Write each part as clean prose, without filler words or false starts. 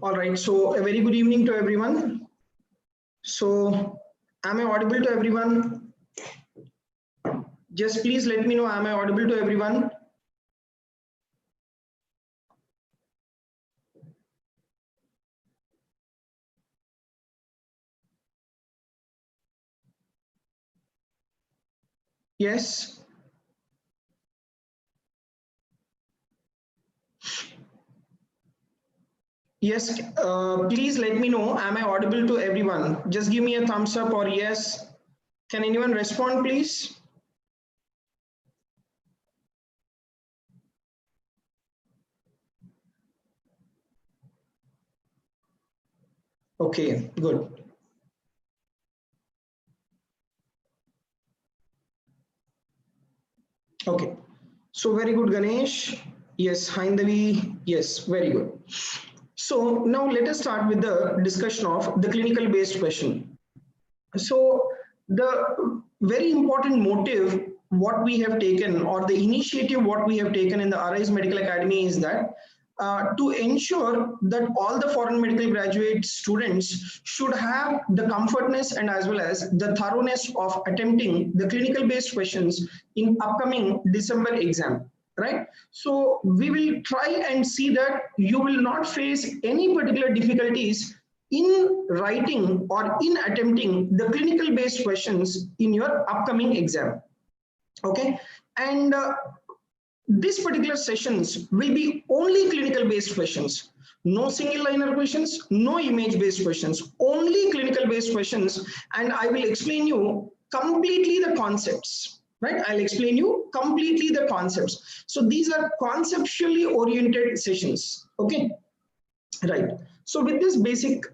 All right, so a very good evening to everyone. So, am I audible to everyone? Just please let me know, am I audible to everyone? Yes. Yes, please let me know, am I audible to everyone? Just give me a thumbs up or yes. Can anyone respond, please? Okay, good. Okay, so very good, Ganesh. Yes, Haindavi. Yes, very good. So now let us start with the discussion of the clinical based question. So the very important motive what we have taken, or the initiative what we have taken in the Arise Medical Academy, is that to ensure that all the foreign medical graduate students should have the comfortness and as well as the thoroughness of attempting the clinical based questions in upcoming December exam, right? So we will try and see that you will not face any particular difficulties in writing or in attempting the clinical based questions in your upcoming exam. Okay, and these particular sessions will be only clinical based questions. No single liner questions, no image based questions, only clinical based questions. And I will explain you completely the concepts, right? I'll explain you completely the concepts. So these are conceptually oriented sessions. Okay, right. So with this basic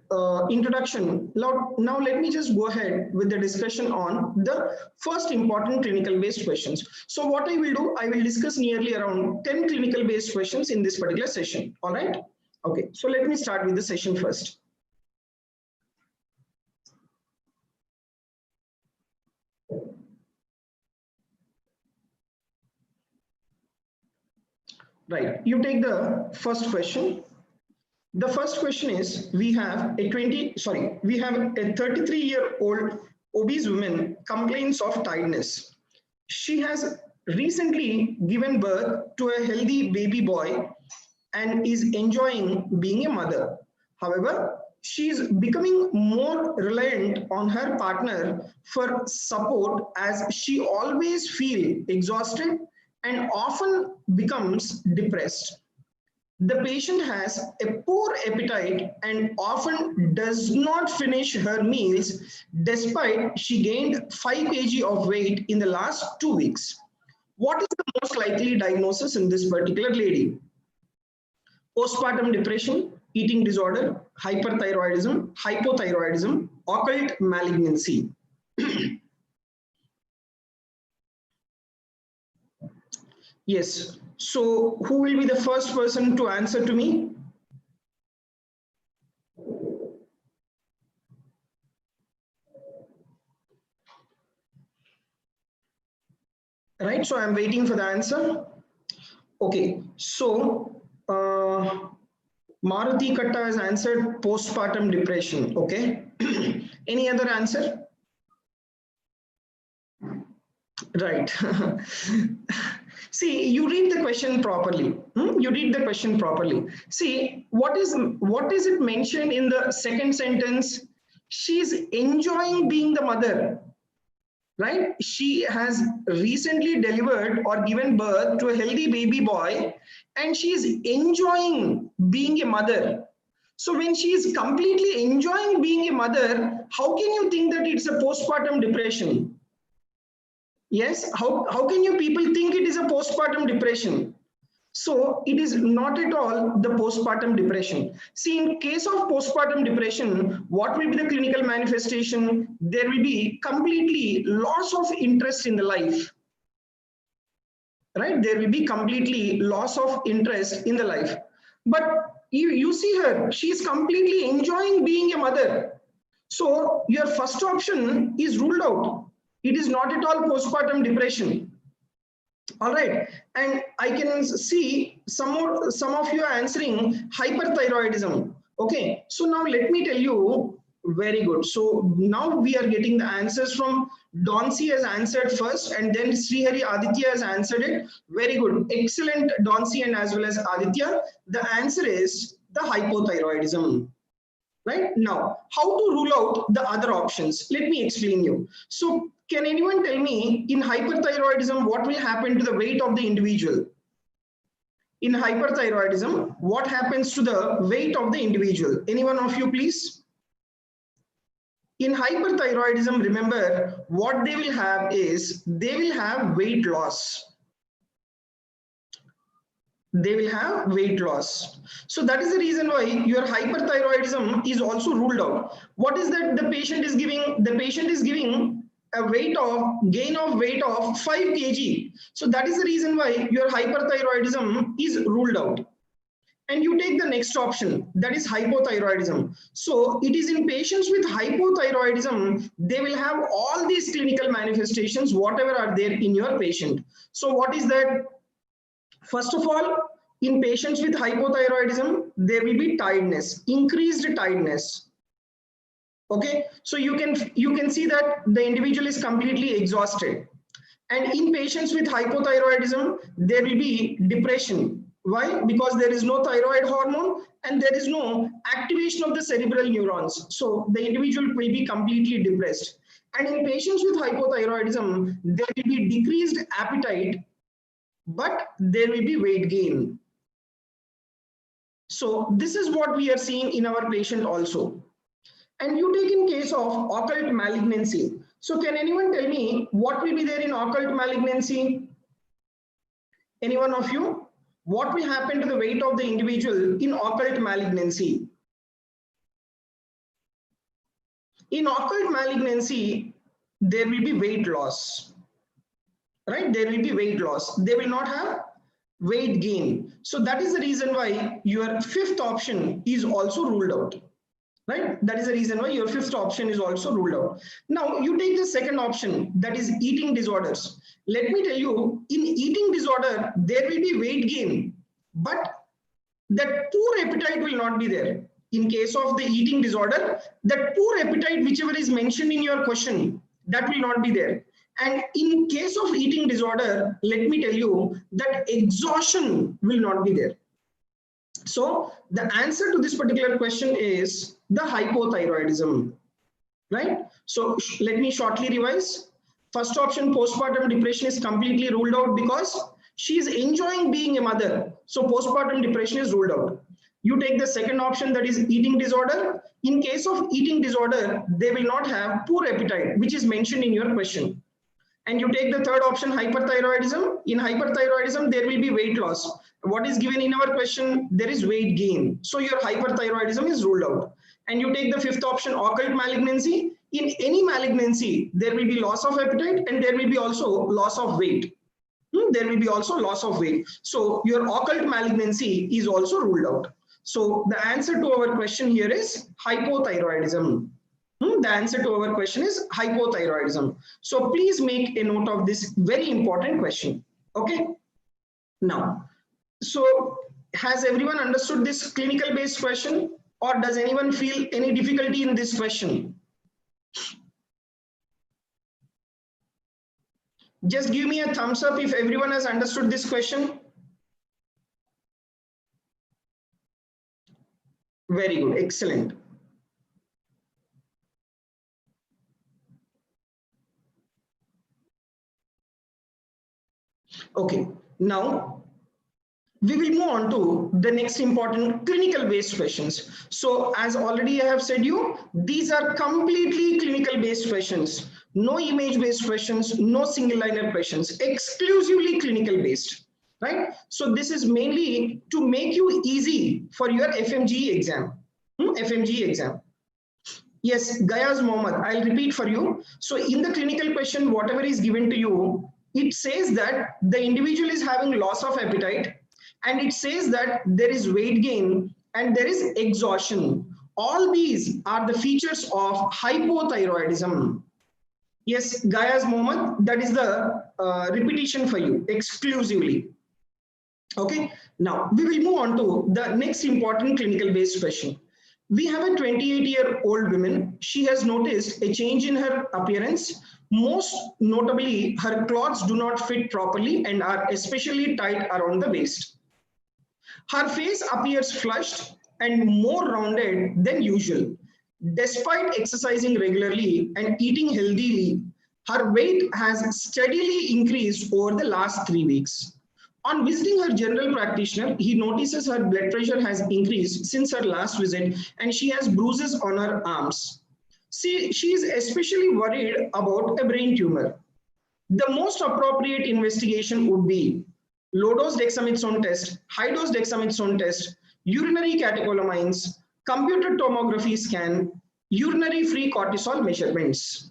introduction, now let me just go ahead with the discussion on the first important clinical based questions. So what I will do, I will discuss nearly around 10 clinical based questions in this particular session. All right. Okay. So let me start with the session first. Right. You take the first question. The first question is, we have a 33-year-old obese woman complains of tiredness. She has recently given birth to a healthy baby boy and is enjoying being a mother. However, she is becoming more reliant on her partner for support, as she always feels exhausted and often becomes depressed. The patient has a poor appetite and often does not finish her meals despite she gained 5 kg of weight in the last 2 weeks. What is the most likely diagnosis in this particular lady? Postpartum depression, eating disorder, hyperthyroidism, hypothyroidism, occult malignancy. Yes. So who will be the first person to answer to me? Right, so I'm waiting for the answer. Okay, so Maruti Katta has answered postpartum depression. Okay, any other answer? Right. See, you read the question properly. You read the question properly. See, what is it mentioned in the second sentence? She's enjoying being the mother, right? She has recently delivered or given birth to a healthy baby boy, and she is enjoying being a mother. So when she is completely enjoying being a mother, how can you think that it's a postpartum depression? Yes, how can you people think it is a postpartum depression? So it is not at all the postpartum depression. See, in case of postpartum depression, what will be the clinical manifestation? There will be completely loss of interest in the life. Right? There will be completely loss of interest in the life. But you see her, she is completely enjoying being a mother. So your first option is ruled out. It is not at all postpartum depression. All right, and I can see some of you are answering hyperthyroidism. Okay, so now let me tell you, very good. So now we are getting the answers from Donsi has answered first, and then Srihari Aditya has answered it. Very good, excellent, Donsi and as well as Aditya. The answer is the hypothyroidism. Right now, how to rule out the other options? Let me explain you. So can anyone tell me, in hyperthyroidism, what will happen to the weight of the individual? In hyperthyroidism, what happens to the weight of the individual? Any one of you, please? In hyperthyroidism, remember, what they will have is, they will have weight loss. They will have weight loss. So that is the reason why your hyperthyroidism is also ruled out. What is that the patient is giving? The patient is giving a gain of weight of 5 kg. So that is the reason why your hyperthyroidism is ruled out. And you take the next option, that is hypothyroidism. So it is in patients with hypothyroidism, they will have all these clinical manifestations, whatever are there in your patient. So what is that? First of all, in patients with hypothyroidism, there will be tiredness, increased tiredness. Okay, so you can see that the individual is completely exhausted. And in patients with hypothyroidism, there will be depression. Why? Because there is no thyroid hormone and there is no activation of the cerebral neurons. So the individual will be completely depressed. And in patients with hypothyroidism, there will be decreased appetite, but there will be weight gain. So this is what we are seeing in our patient also. And you take in case of occult malignancy. So can anyone tell me what will be there in occult malignancy? Any one of you? What will happen to the weight of the individual in occult malignancy? In occult malignancy, there will be weight loss. Right? There will be weight loss. They will not have weight gain. So that is the reason why your fifth option is also ruled out. Right? That is the reason why your fifth option is also ruled out. Now you take the second option, that is eating disorders. Let me tell you, in eating disorder, there will be weight gain, but that poor appetite will not be there. In case of the eating disorder, that poor appetite, whichever is mentioned in your question, that will not be there. And in case of eating disorder, let me tell you that exhaustion will not be there. So the answer to this particular question is the hypothyroidism, right? So let me shortly revise. First option, postpartum depression, is completely ruled out because she is enjoying being a mother. So postpartum depression is ruled out. You take the second option, that is eating disorder. In case of eating disorder, they will not have poor appetite, which is mentioned in your question. And you take the third option, hyperthyroidism. In hyperthyroidism, there will be weight loss. What is given in our question? There is weight gain. So your hyperthyroidism is ruled out. And you take the fifth option, occult malignancy. In any malignancy, there will be loss of appetite and there will be also loss of weight. There will be also loss of weight. So your occult malignancy is also ruled out. So the answer to our question here is hypothyroidism. The answer to our question is hypothyroidism. So please make a note of this very important question. Okay. Now, so has everyone understood this clinical based question, or does anyone feel any difficulty in this question? Just give me a thumbs up if everyone has understood this question. Very good. Excellent. Okay, now we will move on to the next important clinical based questions. So as already I have said you, these are completely clinical based questions. No image based questions, no single liner questions, exclusively clinical based, right? So this is mainly to make you easy for your FMGE exam. FMGE exam. Yes, Gayaz Mohammed, I'll repeat for you. So in the clinical question, whatever is given to you, it says that the individual is having loss of appetite, and it says that there is weight gain and there is exhaustion. All these are the features of hypothyroidism. Yes, Gayaz Mohammed, that is the repetition for you exclusively. Okay, now we will move on to the next important clinical based question. We have a 28-year-old woman. She has noticed a change in her appearance. Most notably, her clothes do not fit properly and are especially tight around the waist. Her face appears flushed and more rounded than usual. Despite exercising regularly and eating healthily, her weight has steadily increased over the last 3 weeks. On visiting her general practitioner, he notices her blood pressure has increased since her last visit and she has bruises on her arms. She is especially worried about a brain tumor. The most appropriate investigation would be low-dose dexamethasone test, high-dose dexamethasone test, urinary catecholamines, computed tomography scan, urinary free cortisol measurements.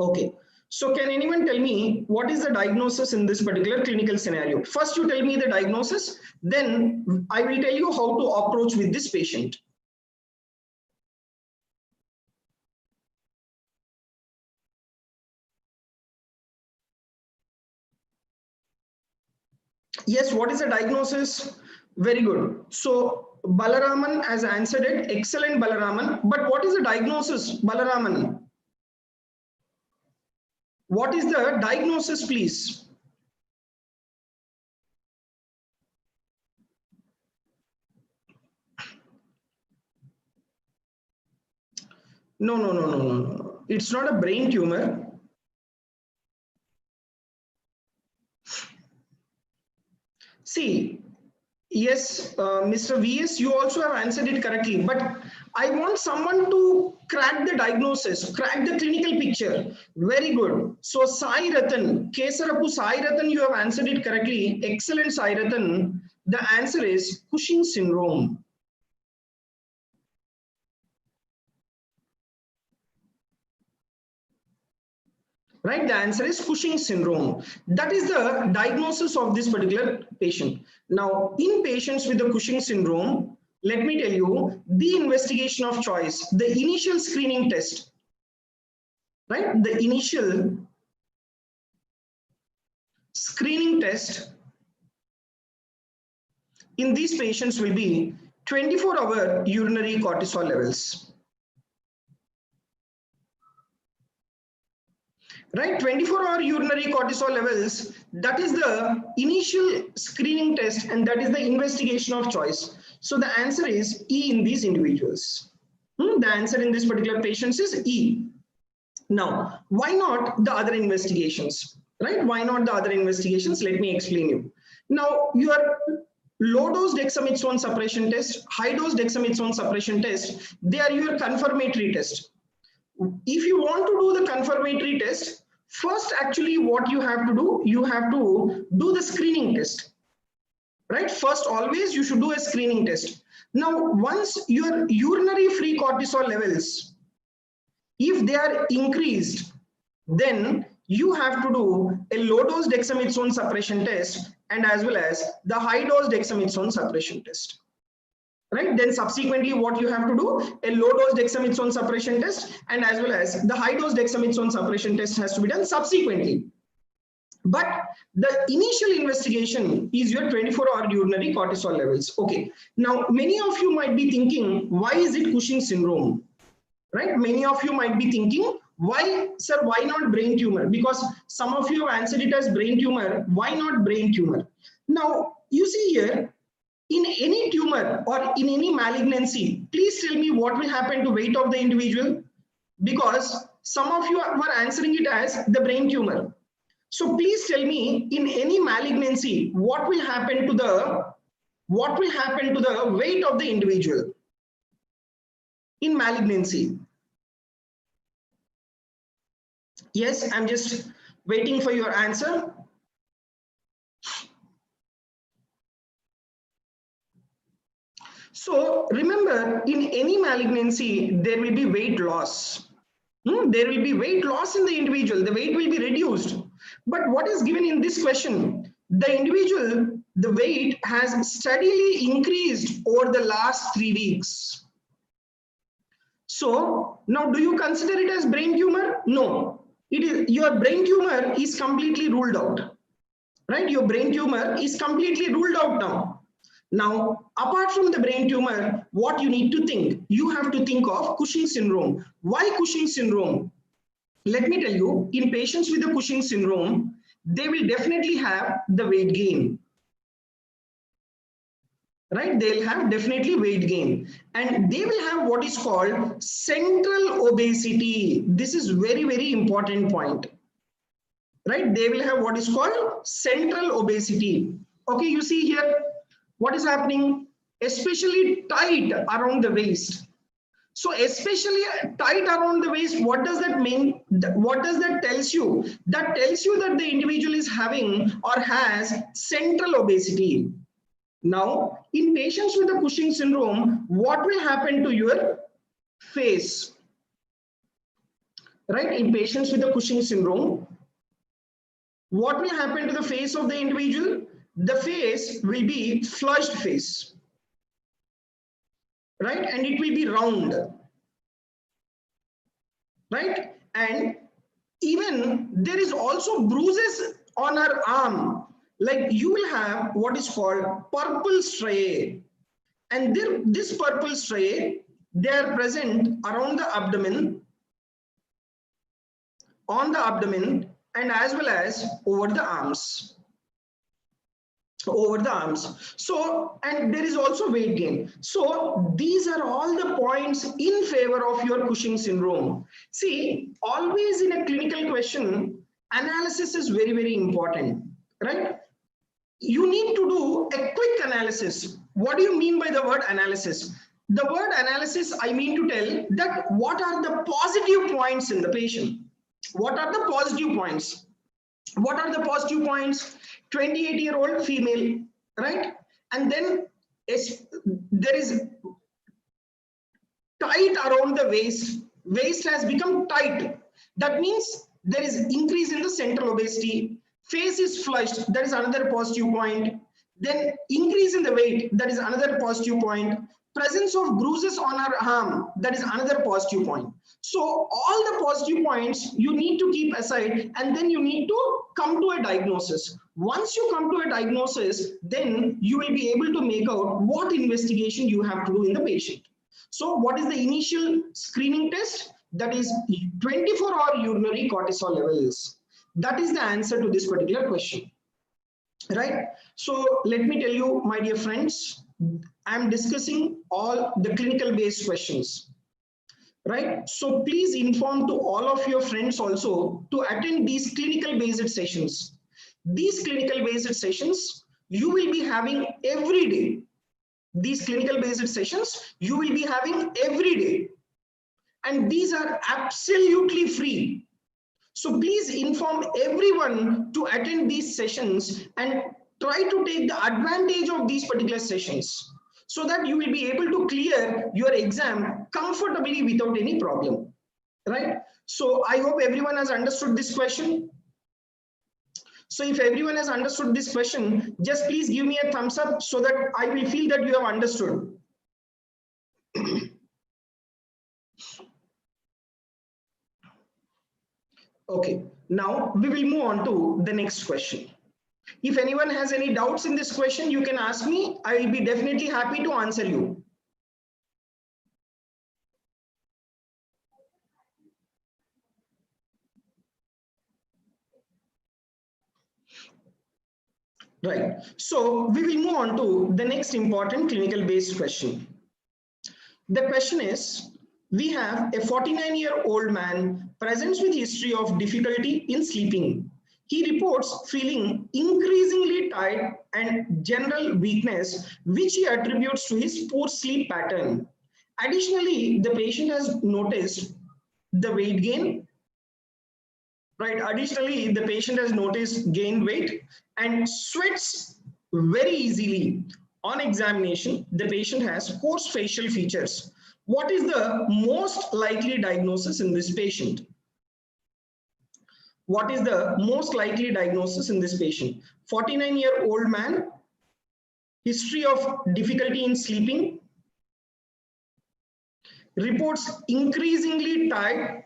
Okay. So can anyone tell me what is the diagnosis in this particular clinical scenario? First, you tell me the diagnosis, then I will tell you how to approach with this patient. Yes, what is the diagnosis? Very good. So Balaraman has answered it. Excellent, Balaraman. But what is the diagnosis, Balaraman? What is the diagnosis, please? No. It's not a brain tumor. See, yes, Mr. VS, you also have answered it correctly, but I want someone to crack the diagnosis, crack the clinical picture. Very good. So Sai Ratan, Kesarapu Sai Ratan, you have answered it correctly. Excellent, Sai Ratan. The answer is Cushing syndrome. Right, the answer is Cushing syndrome. That is the diagnosis of this particular patient. Now, in patients with the Cushing syndrome, let me tell you the investigation of choice, the initial screening test, right? The initial screening test in these patients will be 24-hour urinary cortisol levels. Right, 24-hour urinary cortisol levels, that is the initial screening test and that is the investigation of choice. So the answer is E in these individuals. The answer in this particular patients is E. Now, why not the other investigations? Right, why not the other investigations? Let me explain you. Now, your low-dose dexamethasone suppression test, high-dose dexamethasone suppression test, they are your confirmatory test. If you want to do the confirmatory test, first actually what you have to do, you have to do the screening test, right? First, always you should do a screening test. Now, once your urinary free cortisol levels, if they are increased, then you have to do a low-dose dexamethasone suppression test and as well as the high-dose dexamethasone suppression test. Right, then subsequently what you have to do, a low-dose dexamethasone suppression test and as well as the high-dose dexamethasone suppression test has to be done subsequently. But the initial investigation is your 24-hour urinary cortisol levels. Okay, now many of you might be thinking, why is it Cushing syndrome? Right, many of you might be thinking, why, sir, why not brain tumor? Because some of you have answered it as brain tumor. Why not brain tumor? Now, you see here, in any tumor or in any malignancy, please tell me what will happen to weight of the individual, because some of you were answering it as the brain tumor. So please tell me, in any malignancy, what will happen to the weight of the individual in malignancy? Yes, I'm just waiting for your answer. So remember, in any malignancy, there will be weight loss. There will be weight loss in the individual. The weight will be reduced. But what is given in this question? The individual, the weight has steadily increased over the last 3 weeks. So now, do you consider it as brain tumor? No. It is, your brain tumor is completely ruled out. Right? Your brain tumor is completely ruled out now. Now, apart from the brain tumor, what you need to think? You have to think of Cushing syndrome. Why Cushing syndrome? Let me tell you, in patients with the Cushing syndrome, they will definitely have the weight gain. Right? They'll have definitely weight gain. And they will have what is called central obesity. This is very, very important point. Right? They will have what is called central obesity. Okay, you see here, what is happening? Especially tight around the waist. So especially tight around the waist, what does that mean? What does that tells you? That tells you that the individual is having or has central obesity. Now, in patients with the Cushing syndrome, what will happen to your face? Right? In patients with the Cushing syndrome, what will happen to the face of the individual? The face will be flushed face. Right? And it will be round. Right? And even there is also bruises on her arm. Like you will have what is called purple striae. And this purple striae, they are present around the abdomen, on the abdomen, and as well as over the arms. So, and there is also weight gain. So these are all the points in favor of your Cushing syndrome. See, always in a clinical question, analysis is very, very important, right? You need to do a quick analysis. What do you mean by the word analysis? The word analysis, I mean to tell that what are the positive points in the patient? What are the positive points? What are the positive points? 28-year-old female, right? And then there is tight around the waist. Waist has become tight. That means there is increase in the central obesity. Face is flushed. That is another positive point. Then increase in the weight. That is another positive point. Presence of bruises on her arm. That is another positive point. So all the positive points you need to keep aside, and then you need to come to a diagnosis. Once you come to a diagnosis, then you will be able to make out what investigation you have to do in the patient. So what is the initial screening test? That is 24-hour urinary cortisol levels. That is the answer to this particular question. Right? So let me tell you, my dear friends, I am discussing all the clinical based questions. Right? So please inform to all of your friends also to attend these clinical based sessions. These clinical based sessions you will be having every day. These clinical based sessions you will be having every day. And these are absolutely free. So please inform everyone to attend these sessions and try to take the advantage of these particular sessions so that you will be able to clear your exam comfortably without any problem. Right? So I hope everyone has understood this question. So if everyone has understood this question, just please give me a thumbs up so that I will feel that you have understood. Okay, now we will move on to the next question. If anyone has any doubts in this question, you can ask me. I will be definitely happy to answer you. Right. So we will move on to the next important clinical based question. The question is, we have a 49-year-old man presents with history of difficulty in sleeping. He reports feeling increasingly tired and general weakness, which he attributes to his poor sleep pattern. Additionally, the patient has noticed the weight gain. Right. Additionally, the patient has noticed gain weight and sweats very easily. On examination, the patient has coarse facial features. What is the most likely diagnosis in this patient? What is the most likely diagnosis in this patient? 49-year-old man, history of difficulty in sleeping, reports increasingly tired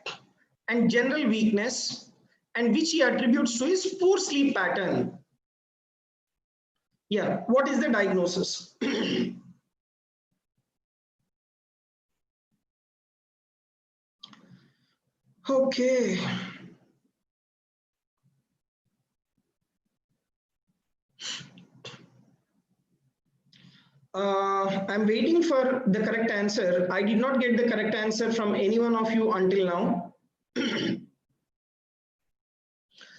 and general weakness, and which he attributes to his poor sleep pattern. Yeah, what is the diagnosis? Okay. I'm waiting for the correct answer. I did not get the correct answer from any one of you until now.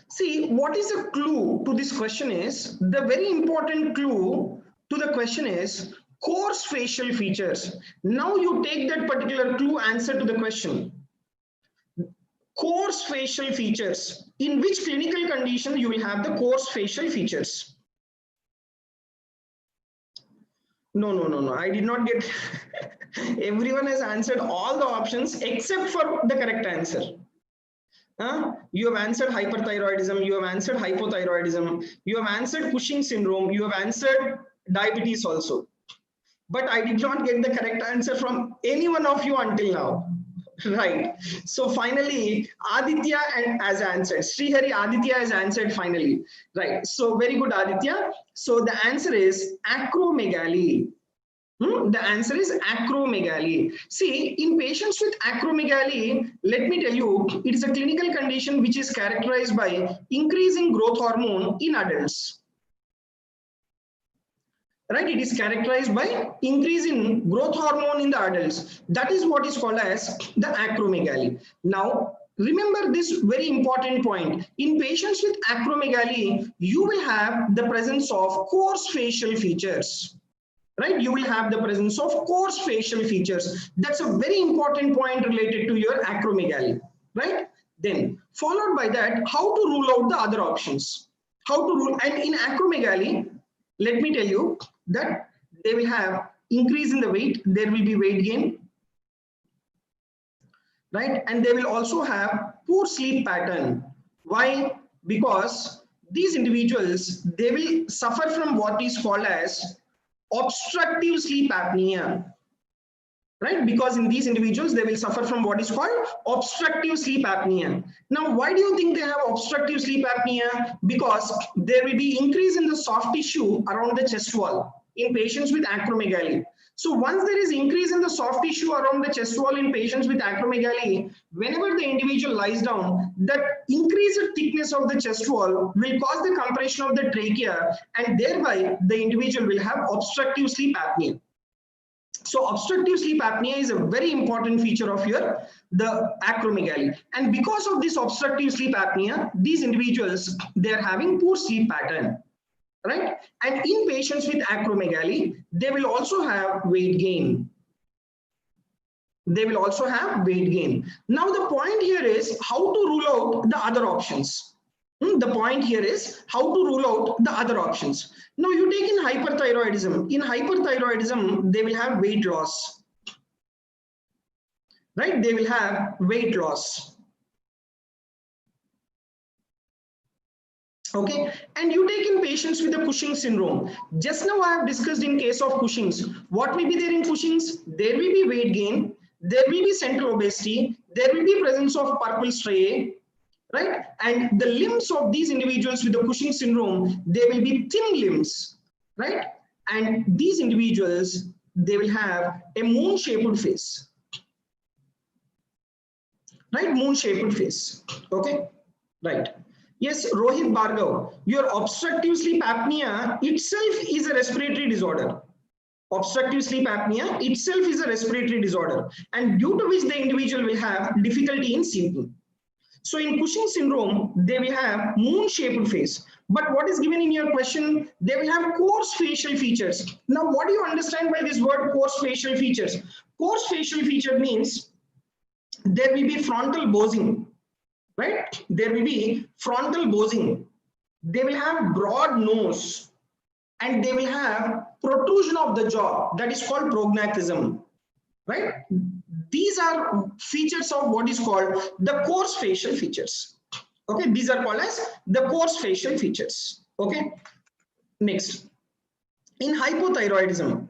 See, what is the clue to this question is, the very important clue to the question is coarse facial features. Now you take that particular clue answer to the question. Coarse facial features. In which clinical condition you will have the coarse facial features? No. I did not get. Everyone has answered all the options except for the correct answer. You have answered hyperthyroidism, you have answered hypothyroidism, you have answered Cushing syndrome, you have answered diabetes also. But I did not get the correct answer from any one of you until now. Right. So finally, Aditya has answered. Srihari Aditya has answered finally. Right. So very good, Aditya. So the answer is acromegaly. The answer is acromegaly. See, in patients with acromegaly, let me tell you, it is a clinical condition which is characterized by increasing growth hormone in adults. Right, it is characterized by increase in growth hormone in the adults. That is what is called as the acromegaly. Now, remember this very important point. In patients with acromegaly, you will have the presence of coarse facial features. Right, you will have the presence of coarse facial features. That's a very important point related to your acromegaly. Right, then followed by that, how to rule out the other options. How to rule, and in acromegaly, let me tell you that they will have increase in the weight, there will be weight gain, right? And they will also have poor sleep pattern. Why? Because these individuals, they will suffer from what is called as obstructive sleep apnea. Right, because in these individuals they will suffer from what is called obstructive sleep apnea. Now, why do you think they have obstructive sleep apnea? Because there will be increase in the soft tissue around the chest wall in patients with acromegaly. So once there is increase in the soft tissue around the chest wall in patients with acromegaly, whenever the individual lies down, that increased thickness of the chest wall will cause the compression of the trachea, and thereby the individual will have obstructive sleep apnea. So obstructive sleep apnea is a very important feature of the acromegaly. And because of this obstructive sleep apnea, these individuals, they are having poor sleep pattern, right? And in patients with acromegaly, they will also have weight gain. They will also have weight gain. Now the point here is how to rule out the other options. The point here is how to rule out the other options. Now you take in hyperthyroidism. In hyperthyroidism, they will have weight loss. Right? They will have weight loss. Okay, and you take in patients with the Cushing syndrome. Just now I have discussed in case of Cushing's. What will be there in Cushing's? There will be weight gain. There will be central obesity. There will be presence of purple striae. Right, and the limbs of these individuals with the Cushing syndrome, they will be thin limbs, right? And these individuals, they will have a moon-shaped face, right? Moon-shaped face. Okay, right. Yes, Rohit Bhargav, your obstructive sleep apnea itself is a respiratory disorder. Obstructive sleep apnea itself is a respiratory disorder, and due to which the individual will have difficulty in sleeping. So in Cushing syndrome, they will have moon-shaped face. But what is given in your question? They will have coarse facial features. Now, what do you understand by this word coarse facial features? Coarse facial feature means there will be frontal bossing, right? There will be frontal bossing. They will have broad nose, and they will have protrusion of the jaw. That is called prognathism, right? These are features of what is called the coarse facial features. Okay, these are called as the coarse facial features. Okay, next. In hypothyroidism,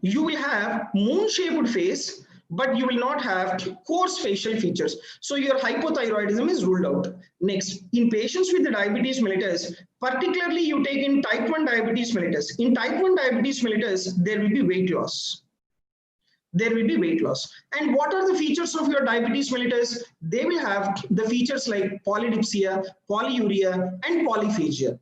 you will have moon-shaped face, but you will not have coarse facial features. So your hypothyroidism is ruled out. Next, in patients with the diabetes mellitus, particularly you take in type 1 diabetes mellitus. In type 1 diabetes mellitus, there will be weight loss. There will be weight loss. And what are the features of your diabetes mellitus? They will have the features like polydipsia, polyuria, and polyphagia.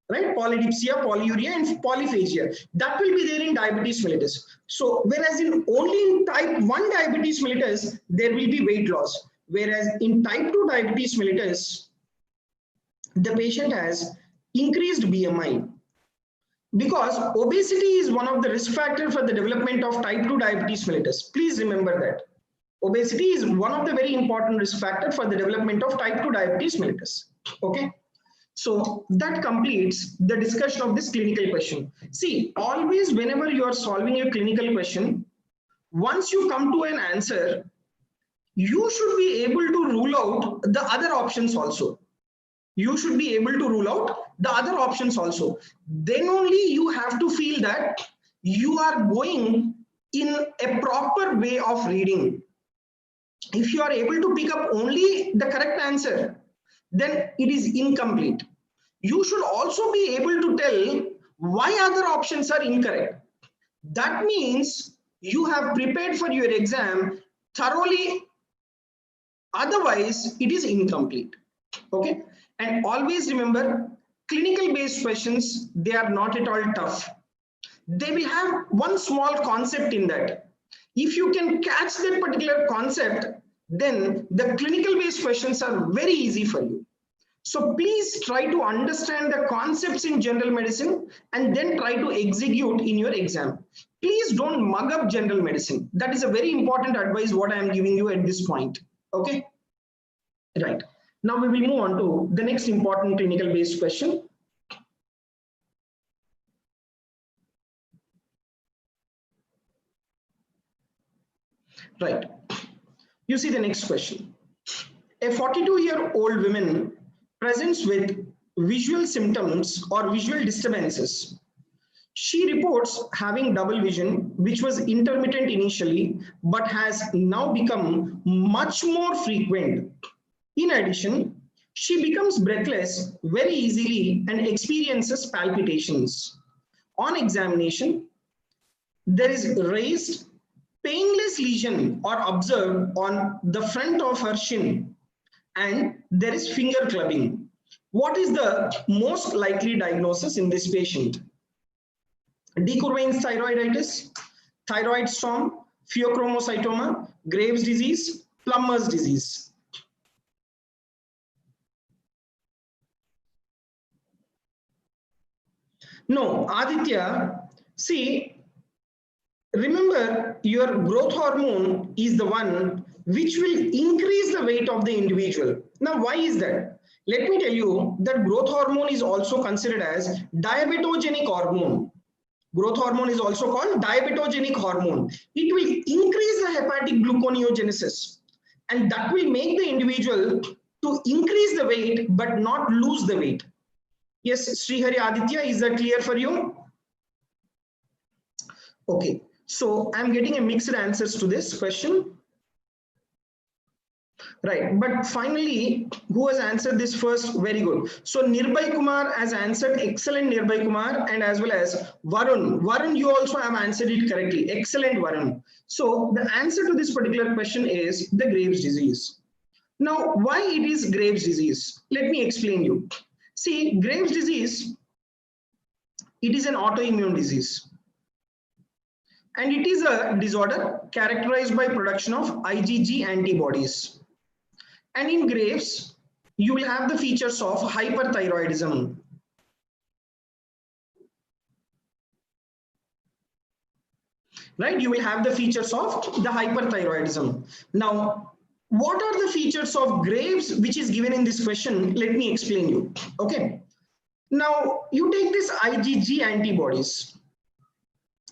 Right? Polydipsia, polyuria, and polyphagia. That will be there in diabetes mellitus. So, whereas only in type 1 diabetes mellitus, there will be weight loss. Whereas in type 2 diabetes mellitus, the patient has increased BMI. Because obesity is one of the risk factors for the development of type 2 diabetes mellitus. Please remember that. Obesity is one of the very important risk factors for the development of type 2 diabetes mellitus. Okay. So that completes the discussion of this clinical question. See, always whenever you are solving a clinical question, once you come to an answer, you should be able to rule out the other options also. You should be able to rule out the other options also. Then only you have to feel that you are going in a proper way of reading. If you are able to pick up only the correct answer, then it is incomplete. You should also be able to tell why other options are incorrect. That means you have prepared for your exam thoroughly. Otherwise, it is incomplete. Okay. And always remember, clinical based questions, they are not at all tough. They will have one small concept in that. If you can catch that particular concept, then the clinical based questions are very easy for you. So please try to understand the concepts in general medicine and then try to execute in your exam. Please don't mug up general medicine. That is a very important advice what I am giving you at this point. Okay. Right. Now we will move on to the next important clinical based question. Right. You see the next question. A 42-year-old woman presents with visual symptoms or visual disturbances. She reports having double vision, which was intermittent initially, but has now become much more frequent. In addition, she becomes breathless very easily and experiences palpitations. On examination, there is raised painless lesion or observed on the front of her shin, and there is finger clubbing. What is the most likely diagnosis in this patient? Decourage thyroiditis, thyroid storm, pheochromocytoma, Graves' disease, Plummer's disease. No, Aditya, see, remember your growth hormone is the one which will increase the weight of the individual. Now, why is that? Let me tell you that growth hormone is also considered as diabetogenic hormone. Growth hormone is also called diabetogenic hormone. It will increase the hepatic gluconeogenesis, and that will make the individual to increase the weight but not lose the weight. Yes, Srihari Aditya, is that clear for you? Okay, so I'm getting a mixed answers to this question. Right, but finally, who has answered this first? Very good. So Nirbhay Kumar has answered, excellent Nirbhay Kumar, and as well as Varun. Varun, you also have answered it correctly. Excellent, Varun. So the answer to this particular question is the Graves' disease. Now, why it is Graves' disease? Let me explain you. See, Graves' disease, it is an autoimmune disease. And it is a disorder characterized by production of IgG antibodies. And in Graves, you will have the features of hyperthyroidism. Right? You will have the features of the hyperthyroidism. Now, what are the features of Graves which is given in this question? Let me explain you. Okay. Now, you take this IgG antibodies.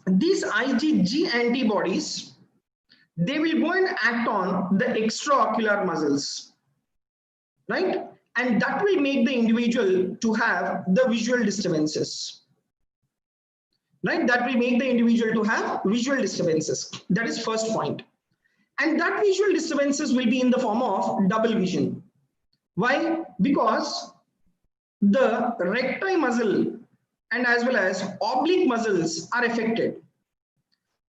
These IgG antibodies, they will go and act on the extraocular muscles, right? And that will make the individual to have the visual disturbances, right? That will make the individual to have visual disturbances. That is first point. And that visual disturbances will be in the form of double vision. Why? Because the recti muscle and as well as oblique muscles are affected.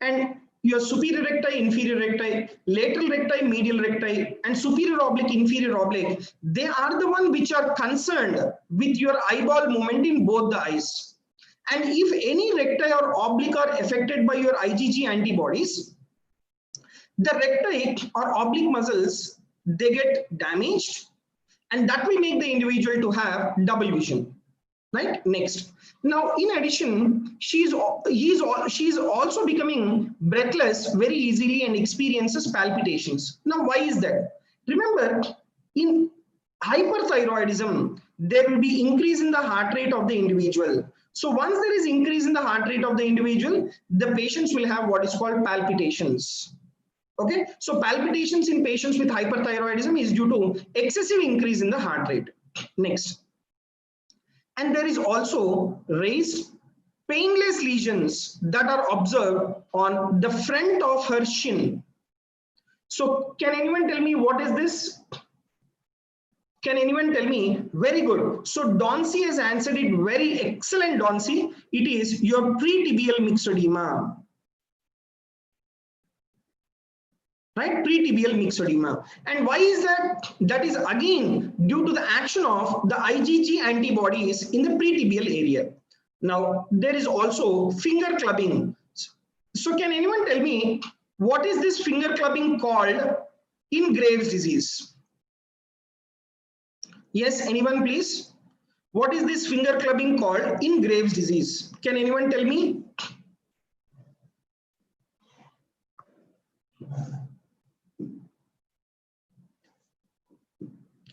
And your superior recti, inferior recti, lateral recti, medial recti, and superior oblique, inferior oblique, they are the one which are concerned with your eyeball movement in both the eyes. And if any recti or oblique are affected by your IgG antibodies, the recti or oblique muscles, they get damaged, and that will make the individual to have double vision. Right? Next. Now, in addition, she's also becoming breathless very easily and experiences palpitations. Now, why is that? Remember, in hyperthyroidism, there will be increase in the heart rate of the individual. So once there is increase in the heart rate of the individual, the patients will have what is called palpitations. Okay, so palpitations in patients with hyperthyroidism is due to excessive increase in the heart rate. Next. And there is also raised painless lesions that are observed on the front of her shin. So can anyone tell me what is this? Can anyone tell me? Very good. So Donsi has answered it very excellent, Donsi. It is your pretibial myxedema. Right, pretibial myxedema. And why is that? That is again due to the action of the IgG antibodies in the pretibial area. Now there is also finger clubbing. So can anyone tell me what is this finger clubbing called in Graves' disease? Yes, anyone please? What is this finger clubbing called in Graves' disease? Can anyone tell me?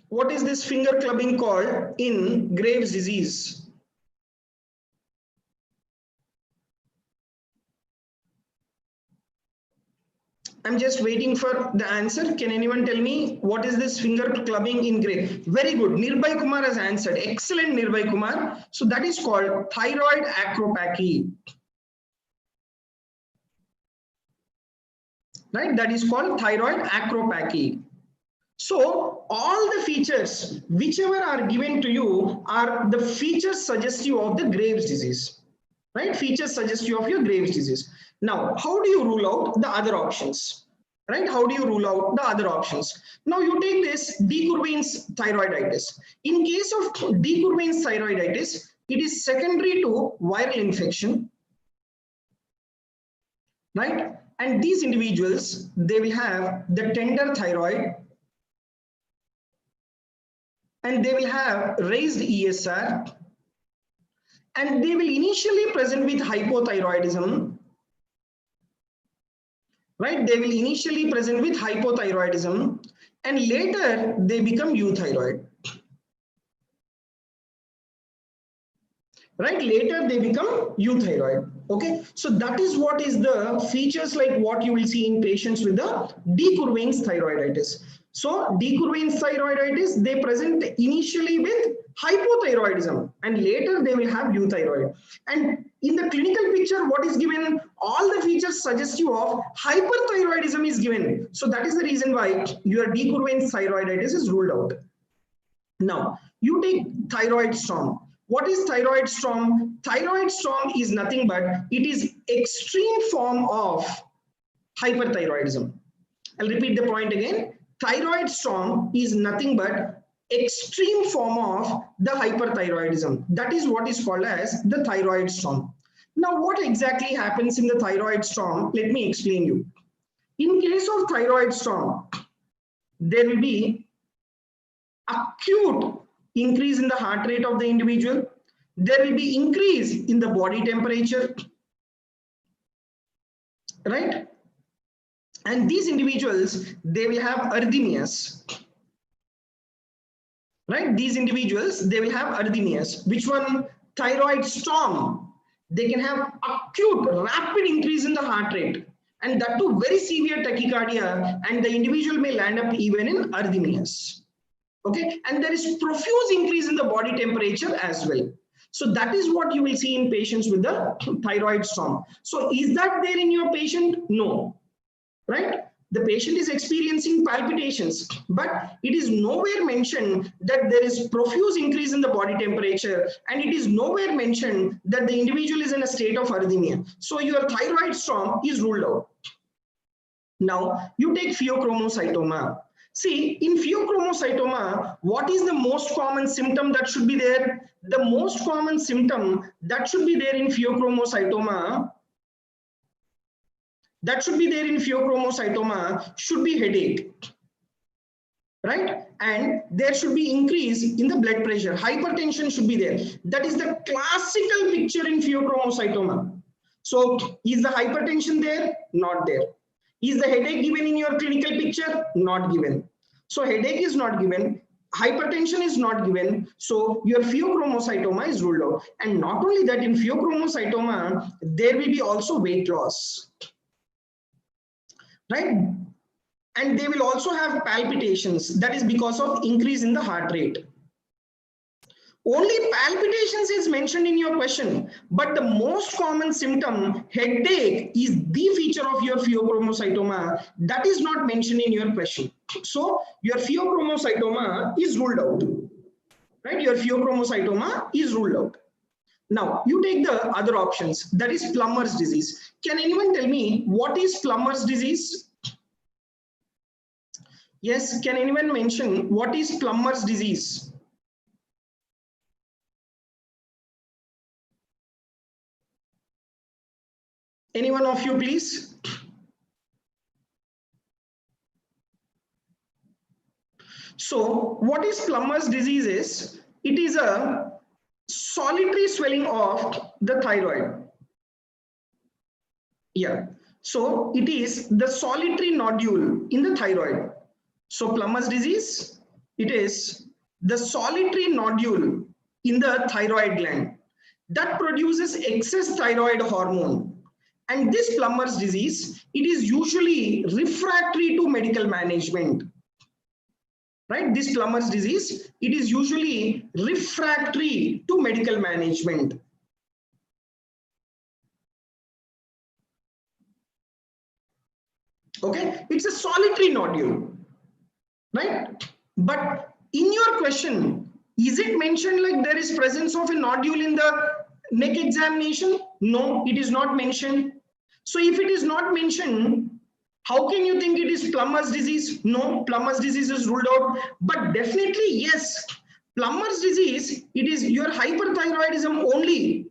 What is this finger clubbing called in Graves' disease? I'm just waiting for the answer. Can anyone tell me what is this finger clubbing in Graves? Very good. Nirbhay Kumar has answered. Excellent, Nirbhay Kumar. So that is called thyroid acropathy. Right? That is called thyroid acropathy. So all the features, whichever are given to you, are the features suggestive of the Graves' disease, right? Features suggestive of your Graves' disease. Now, how do you rule out the other options, right? How do you rule out the other options? Now you take this Decourage thyroiditis. In case of Decourage thyroiditis, it is secondary to viral infection, right? And these individuals, they will have the tender thyroid, and they will have raised ESR, and they will initially present with hypothyroidism, right? They will initially present with hypothyroidism, and later they become euthyroid, right? Later they become euthyroid. Okay, so that is what is the features like what you will see in patients with the Decourage thyroiditis. So Decourage thyroiditis, they present initially with hypothyroidism and later they will have euthyroid. And in the clinical picture, what is given? All the features suggestive of hyperthyroidism is given. So that is the reason why your Decourage thyroiditis is ruled out. Now, you take thyroid storm. What is thyroid storm? Thyroid storm is nothing but it is extreme form of hyperthyroidism. I'll repeat the point again. Thyroid storm is nothing but extreme form of the hyperthyroidism. That is what is called as the thyroid storm. Now, what exactly happens in the thyroid storm? Let me explain you. In case of thyroid storm, there will be acute increase in the heart rate of the individual. There will be increase in the body temperature, right? And these individuals, they will have arrhythmias, right? These individuals, they will have arrhythmias. Which one? Thyroid storm. They can have acute, rapid increase in the heart rate, and that too very severe tachycardia, and the individual may land up even in arrhythmias. Okay, and there is profuse increase in the body temperature as well. So that is what you will see in patients with the thyroid storm. So is that there in your patient? No, right? The patient is experiencing palpitations, but it is nowhere mentioned that there is profuse increase in the body temperature, and it is nowhere mentioned that the individual is in a state of arrhythmia. So your thyroid storm is ruled out. Now you take pheochromocytoma. See, in pheochromocytoma, what is the most common symptom that should be there? The most common symptom that should be there in pheochromocytoma, should be headache, right? And there should be increase in the blood pressure. Hypertension should be there. That is the classical picture in pheochromocytoma. So is the hypertension there? Not there. Is the headache given in your clinical picture? Not given. So headache is not given. Hypertension is not given. So your pheochromocytoma is ruled out. And not only that, in pheochromocytoma, there will be also weight loss, right? And they will also have palpitations. That is because of increase in the heart rate. Only palpitations is mentioned in your question, but the most common symptom, headache, is the feature of your pheochromocytoma. That is not mentioned in your question. So your pheochromocytoma is ruled out, right? Your pheochromocytoma is ruled out. Now you take the other options, that is Plummer's disease. Can anyone tell me what is Plummer's disease? Yes, can anyone mention what is Plummer's disease? Any one of you, please? So what is Plummer's disease is, it is a solitary swelling of the thyroid. Yeah, so it is the solitary nodule in the thyroid. So Plummer's disease, it is the solitary nodule in the thyroid gland that produces excess thyroid hormone. And this Plummer's disease, it is usually refractory to medical management, right? This Plummer's disease, it is usually refractory to medical management. Okay, it's a solitary nodule, right? But in your question, is it mentioned like there is presence of a nodule in the neck examination? No, it is not mentioned. So if it is not mentioned, how can you think it is Plummer's disease? No, Plummer's disease is ruled out. But definitely, yes, Plummer's disease, it is your hyperthyroidism only.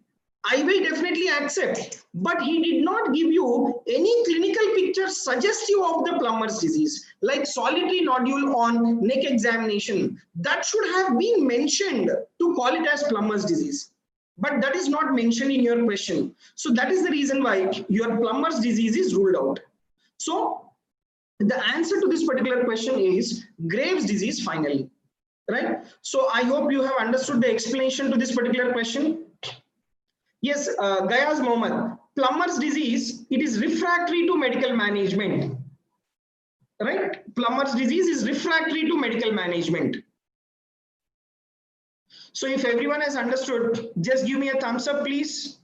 I will definitely accept. But he did not give you any clinical picture suggestive of the Plummer's disease, like solitary nodule on neck examination. That should have been mentioned to call it as Plummer's disease. But that is not mentioned in your question. So that is the reason why your Plummer's disease is ruled out. So the answer to this particular question is Graves' disease finally, right? So I hope you have understood the explanation to this particular question. Yes, Gayaz Mohammed, Plummer's disease, it is refractory to medical management, right? Plummer's disease is refractory to medical management. So if everyone has understood, just give me a thumbs up, please.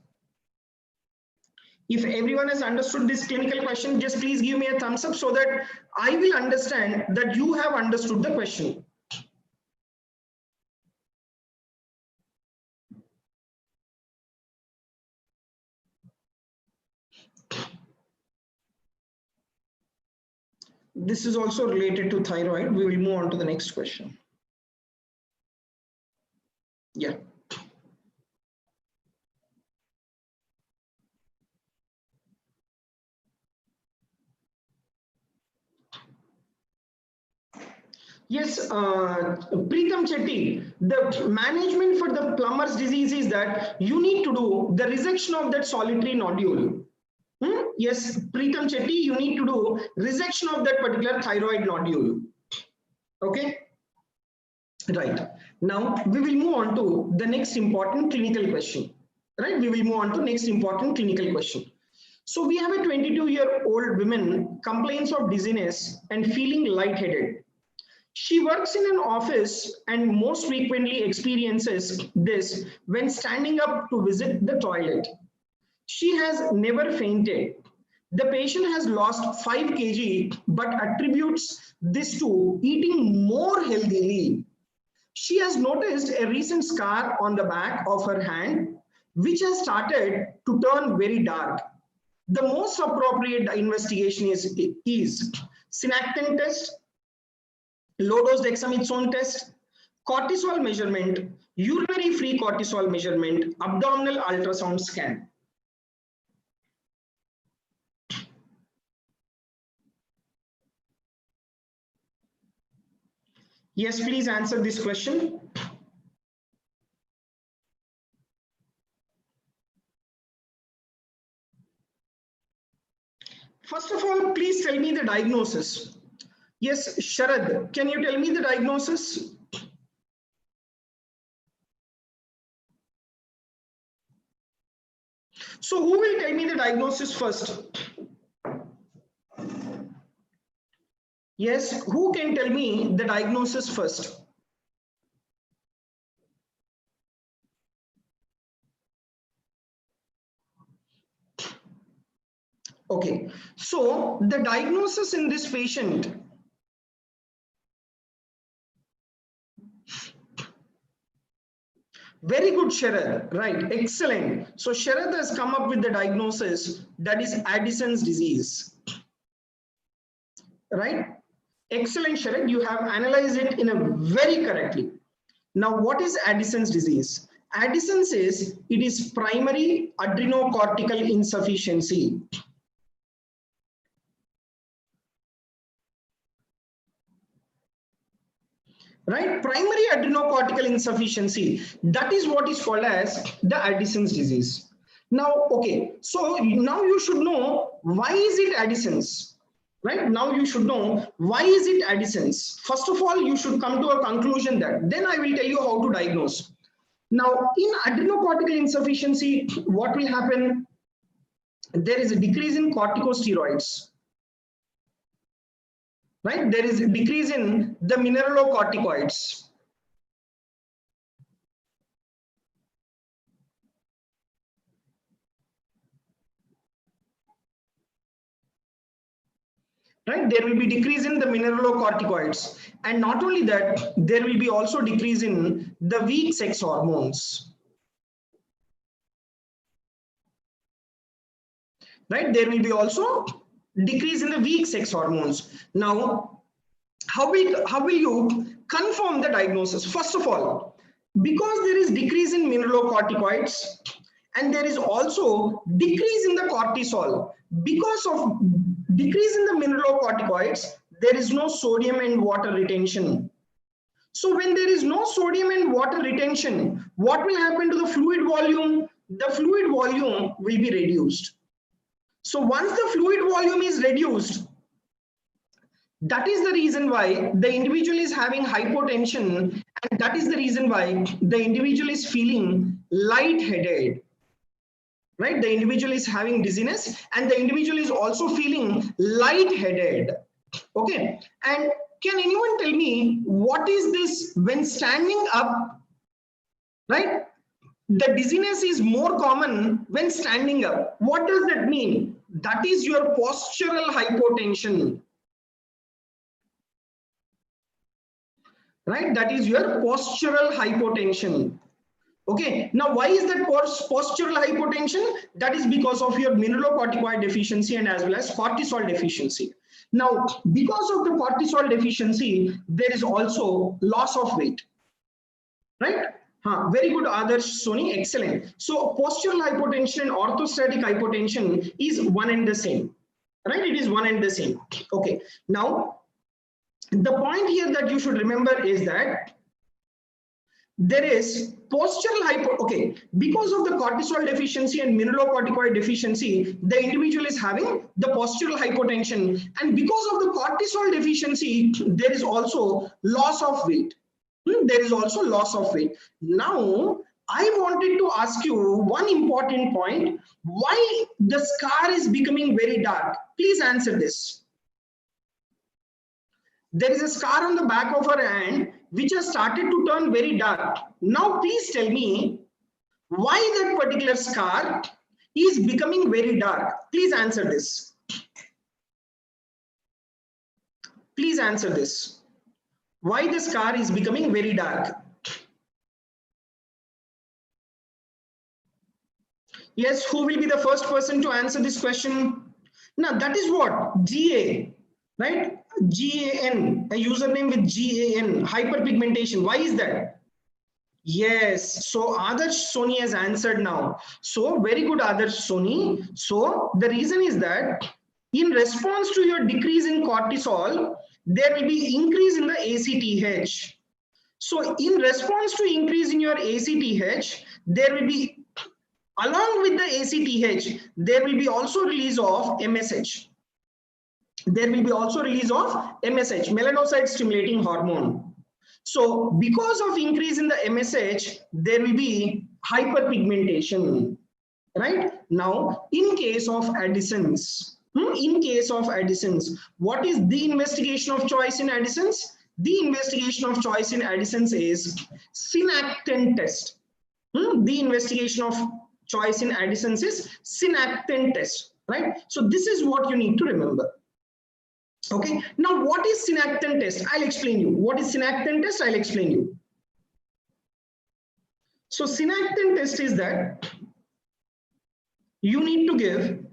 If everyone has understood this clinical question, just please give me a thumbs up so that I will understand that you have understood the question. This is also related to thyroid. We will move on to the next question. Yeah. Yes, Preetham Chetty, the management for the Plummer's disease is that you need to do the resection of that solitary nodule. Yes, Preetham Chetty, you need to do resection of that particular thyroid nodule. Okay. Right. Now we will move on to the next important clinical question. Right. We will move on to next important clinical question. So we have a 22-year-old woman complains of dizziness and feeling lightheaded. She works in an office and most frequently experiences this when standing up to visit the toilet. She has never fainted. The patient has lost 5 kg but attributes this to eating more healthily. She has noticed a recent scar on the back of her hand, which has started to turn very dark. The most appropriate investigation is Synaptic Test, low-dose dexamethasone test, cortisol measurement, urinary free cortisol measurement, abdominal ultrasound scan. Yes, please answer this question. First of all, please tell me the diagnosis. Yes, Sharad, can you tell me the diagnosis? So who will tell me the diagnosis first? Yes, who can tell me the diagnosis first? Okay, so the diagnosis in this patient, very good, Sharad, right, excellent. So Sharad has come up with the diagnosis, that is Addison's disease, right? Excellent, Sharad, you have analyzed it in a very correctly. Now, what is Addison's disease? Addison says it is primary adrenocortical insufficiency. Right, primary adrenocortical insufficiency, that is what is called as the Addison's disease. Now, okay, so now you should know why is it Addison's, right? Now you should know why is it Addison's. First of all, you should come to a conclusion that, then I will tell you how to diagnose. Now, in adrenocortical insufficiency, what will happen? There is a decrease in corticosteroids. Right, there is a decrease in the mineralocorticoids. Right, there will be decrease in the mineralocorticoids, and not only that, there will be also decrease in the weak sex hormones. Right, there will be also decrease in the weak sex hormones. Now, how will you confirm the diagnosis? First of all, because there is decrease in mineralocorticoids and there is also decrease in the cortisol, because of decrease in the mineralocorticoids, there is no sodium and water retention. So when there is no sodium and water retention, what will happen to the fluid volume? The fluid volume will be reduced. So once the fluid volume is reduced, that is the reason why the individual is having hypotension, and that is the reason why the individual is feeling lightheaded. Right? The individual is having dizziness and the individual is also feeling lightheaded. Okay. And can anyone tell me what is this when standing up? Right? The dizziness is more common when standing up. What does that mean? That is your postural hypotension. Right? That is your postural hypotension. Okay. Now, why is that postural hypotension? That is because of your mineralocorticoid deficiency and as well as cortisol deficiency. Now, because of the cortisol deficiency, there is also loss of weight. Right? Very good, Adarsh, Soni, excellent. So postural hypotension and orthostatic hypotension is one and the same, right? It is one and the same. Okay. Now, the point here that you should remember is that there is postural okay, because of the cortisol deficiency and mineralocorticoid deficiency, the individual is having the postural hypotension, and because of the cortisol deficiency, there is also loss of weight. There is also loss of weight. Now, I wanted to ask you one important point. Why the scar is becoming very dark? Please answer this. There is a scar on the back of her hand which has started to turn very dark. Now, please tell me why that particular scar is becoming very dark. Please answer this. Please answer this. Why the scar is becoming very dark? Yes, who will be the first person to answer this question? Now that is what GA, right? GAN, a username with GAN, hyperpigmentation. Why is that? Yes, so Adarsh Soni has answered now. So very good, Adarsh Soni. So the reason is that in response to your decrease in cortisol, there will be increase in the ACTH. So in response to increase in your ACTH, there will be, along with the ACTH, there will be also release of MSH. There will be also release of MSH, melanocyte stimulating hormone. So because of increase in the MSH, there will be hyperpigmentation, right? Now, in case of Addison's, what is the investigation of choice in Addison's? The investigation of choice in Addison's is Synaptic Test. The investigation of choice in Addison's is Synaptic Test, right? So this is what you need to remember. Okay, now what is Synaptic Test? I'll explain you. What is Synaptic Test? I'll explain you. So Synaptic Test is that you need to give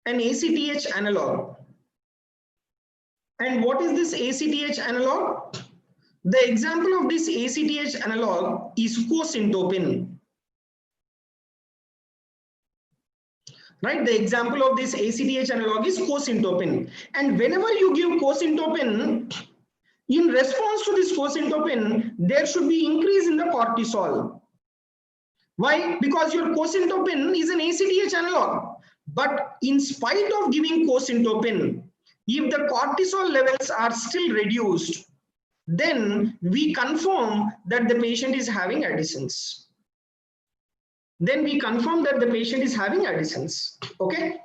an ACTH analog. And what is this ACTH analog? The example of this ACTH analog is cosyntopin. Right, the example of this ACTH analog is cosyntopin. And whenever you give cosyntopin, in response to this cosyntopin, there should be increase in the cortisol. Why? Because your cosyntopin is an ACTH analog. But in spite of giving cosyntopin, if the cortisol levels are still reduced, then we confirm that the patient is having Addison's. Then we confirm that the patient is having Addison's. Okay.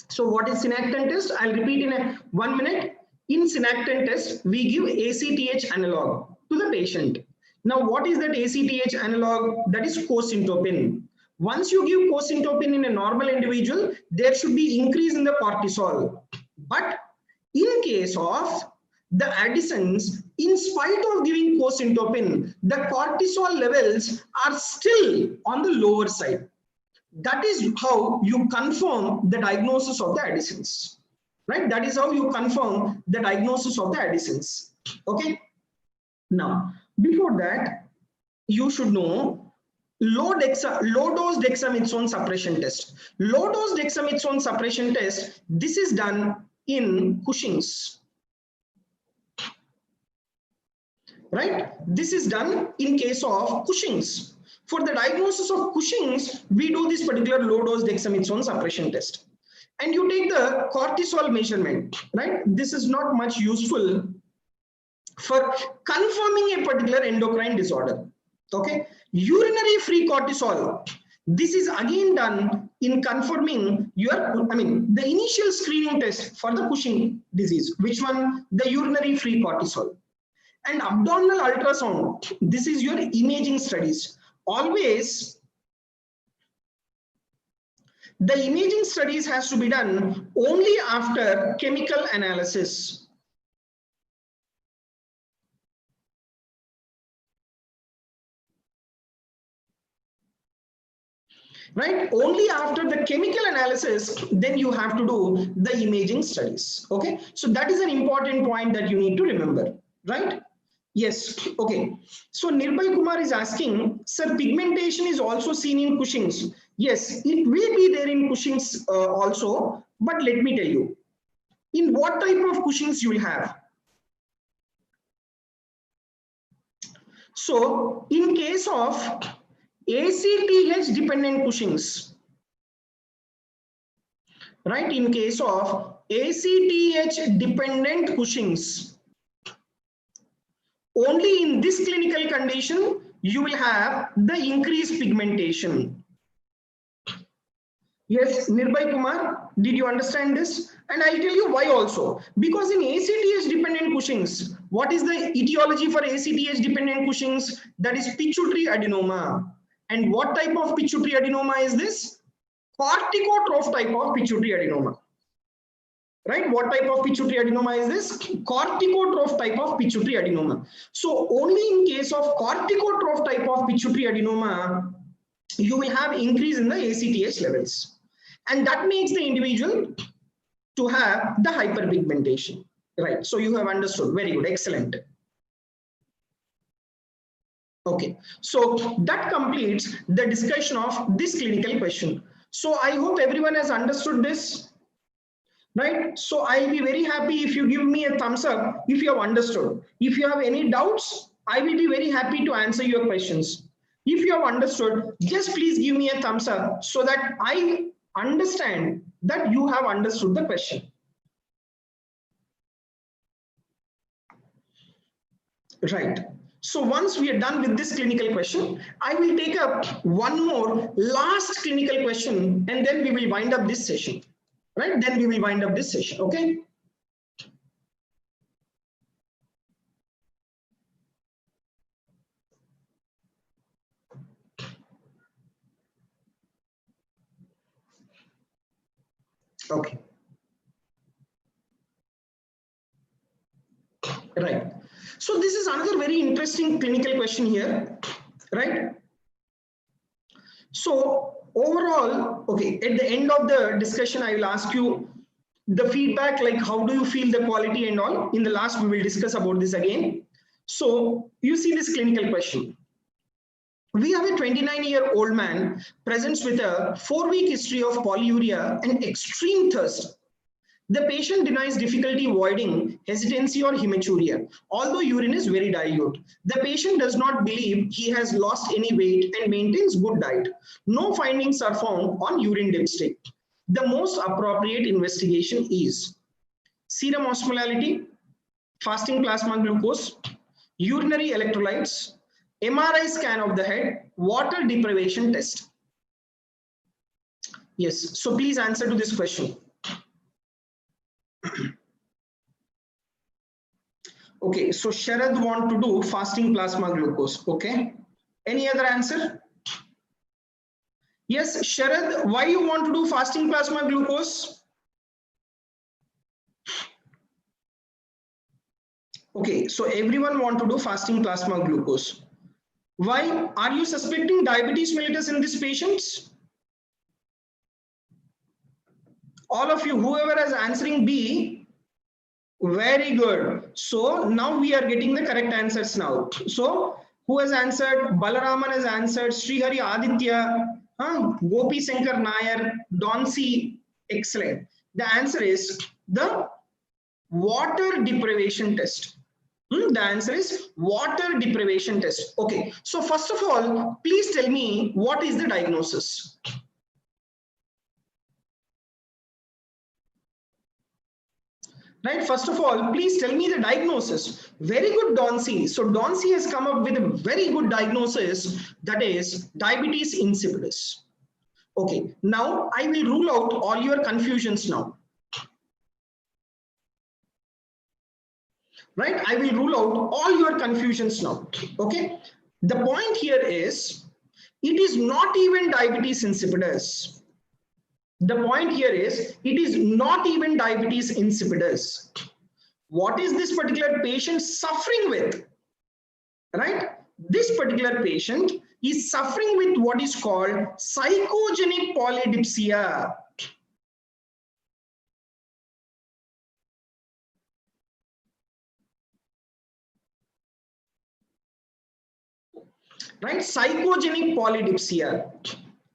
So what is Synaptic Test? I'll repeat in 1 minute. In Synaptic Test, we give ACTH analog to the patient. Now, what is that ACTH analog? That is cosyntopin. Once you give cosyntopin in a normal individual, there should be increase in the cortisol. But in case of the Addison's, in spite of giving cosyntopin, the cortisol levels are still on the lower side. That is how you confirm the diagnosis of the Addison's, right? That is how you confirm the diagnosis of the Addison's. Okay. Now, before that, you should know low dose dexamethasone suppression test. Low dose dexamethasone suppression test. This is done in Cushing's. Right? This is done in case of Cushing's. For the diagnosis of Cushing's, we do this particular low dose dexamethasone suppression test. And you take the cortisol measurement, right? This is not much useful for confirming a particular endocrine disorder. Okay? Urinary free cortisol. This is again done in confirming your, the initial screening test for the Cushing disease. Which one? The urinary free cortisol. And abdominal ultrasound, this is your imaging studies. Always, the imaging studies has to be done only after chemical analysis. Right? Only after the chemical analysis, then you have to do the imaging studies. Okay? So that is an important point that you need to remember. Right? Yes, okay. So Nirbhay Kumar is asking, sir, pigmentation is also seen in Cushing's. Yes, it will be there in Cushing's also, but let me tell you, in what type of Cushing's you will have. So in case of ACTH dependent Cushing's, right, in case of ACTH dependent Cushing's, only in this clinical condition, you will have the increased pigmentation. Yes, Nirbhay Kumar, did you understand this? And I'll tell you why also. Because in ACTH dependent Cushing's, what is the etiology for ACTH dependent Cushing's? That is pituitary adenoma. And what type of pituitary adenoma is this? Corticotroph type of pituitary adenoma. Right? What type of pituitary adenoma is this? Corticotroph type of pituitary adenoma. So only in case of corticotroph type of pituitary adenoma, you will have increase in the ACTH levels. And that makes the individual to have the hyperpigmentation. Right? So you have understood. Very good. Excellent. Okay. So that completes the discussion of this clinical question. So I hope everyone has understood this. Right? So I'll be very happy if you give me a thumbs up if you have understood. If you have any doubts, I will be very happy to answer your questions. If you have understood, just please give me a thumbs up so that I understand that you have understood the question. Right. So once we are done with this clinical question, I will take up one more last clinical question and then we will wind up this session. Right? Then we will wind up this session. Okay. Okay. Right. So this is another very interesting clinical question here. Right. So overall, okay, at the end of the discussion, I will ask you the feedback, like how do you feel the quality and all. In the last, we will discuss about this again. So you see this clinical question. We have a 29-year-old man presents with a 4-week history of polyuria and extreme thirst. The patient denies difficulty voiding, hesitancy or hematuria, although urine is very dilute. The patient does not believe he has lost any weight and maintains good diet. No findings are found on urine dipstick. The most appropriate investigation is serum osmolality, fasting plasma glucose, urinary electrolytes, MRI scan of the head, water deprivation test. Yes, so please answer to this question. Okay, so Sharad want to do fasting plasma glucose. Okay, any other answer? Yes, Sharad, why you want to do fasting plasma glucose? Okay, so everyone want to do fasting plasma glucose. Why? Are you suspecting diabetes mellitus in these patients? All of you, whoever is answering B, very good. So now we are getting the correct answers now. So who has answered? Balaraman has answered. Srihari Aditya, Gopi Shankar Nair, Donsi. Excellent. The answer is the water deprivation test. The answer is water deprivation test. Okay. So first of all, please tell me what is the diagnosis? Right, first of all, please tell me the diagnosis. Very good, Donsi. So Donsi has come up with a very good diagnosis, that is diabetes insipidus. Okay, now I will rule out all your confusions now. Right, I will rule out all your confusions now. Okay, the point here is, it is not even diabetes insipidus. The point here is, it is not even diabetes insipidus. What is this particular patient suffering with? Right? This particular patient is suffering with what is called psychogenic polydipsia. Right? Psychogenic polydipsia.